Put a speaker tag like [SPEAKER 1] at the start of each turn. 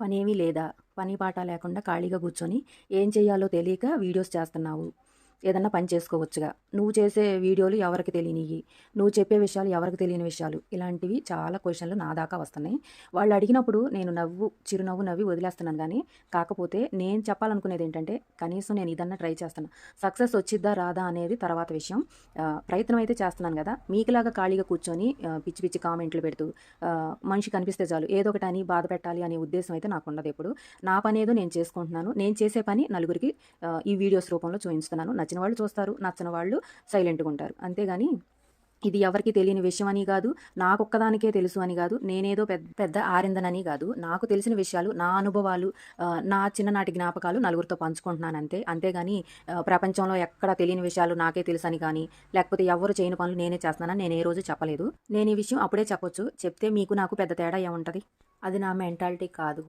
[SPEAKER 1] పనేమీ లేదా? పని పాట లేకుండా ఖాళీగా కూర్చొని ఏం చేయాలో తెలియక వీడియోస్ చేస్తున్నావు. ఏదన్నా పని చేసుకోవచ్చుగా. నువ్వు చేసే వీడియోలు ఎవరికి తెలియనియి, నువ్వు చెప్పే విషయాలు ఎవరికి తెలియని విషయాలు, ఇలాంటివి చాలా క్వెషన్‌లు నా దాకా వస్తున్నాయి. వాళ్ళు అడిగినప్పుడు నేను చిరునవ్వు నవ్వి వదిలేస్తున్నాను గానీ, కాకపోతే నేను చెప్పాలనుకునేదేంటంటే, కనీసం నేను ఇదన్నా ట్రై చేస్తున్నా. సక్సెస్ వచ్చిద్దా రాదా అనేది తర్వాత విషయం. ప్రయత్నం అయితే చేస్తున్నాను గదా! మీకులాగా ఖాళీగా కూర్చొని పిచ్చి పిచ్చి కామెంట్లు పెడుతూ మనిషి కనిపిస్తే చాలు ఏదో ఒకటని బాధ పెట్టాలి అనే ఉద్దేశం అయితే నాకుండదెప్పుడు. నా పనేదో నేను చేసుకుంటున్నాను. నేను చేసే పని నలుగురికి ఈ వీడియోస్ రూపంలో చూయించుతున్నాను. నచ్చిన వాళ్ళు చూస్తారు. నచ్చని వాళ్ళు సైలెంట్‌గుంటారు. అంతేగాని ఇది ఎవరికీ తెలియని విషయం అని గాదు. నాకొక్కదానికే తెలుసు అని గాదు. నేనేదో పెద్ద ఆరిందనని గాదు. నాకు తెలిసిన విషయాలు, నా అనుభవాలు, నా చిన్ననాటి జ్ఞాపకాలు నలుగురితో పంచుకుంటున్నానంతే. అంతేగాని ప్రపంచంలో ఎక్కడ తెలియని విషయాలు నాకే తెలుసని గానీ, లేకపోతే ఎవ్వరు చేయని పనులు నేనే చేస్తున్నానని నేను ఏ రోజు చెప్పలేదు. నేను ఈ విషయం అప్పుడే చెప్పొచ్చు. చెప్తే మీకు నాకు పెద్ద తేడా ఏముంటది? అది నా మెంటాలిటీ కాదు.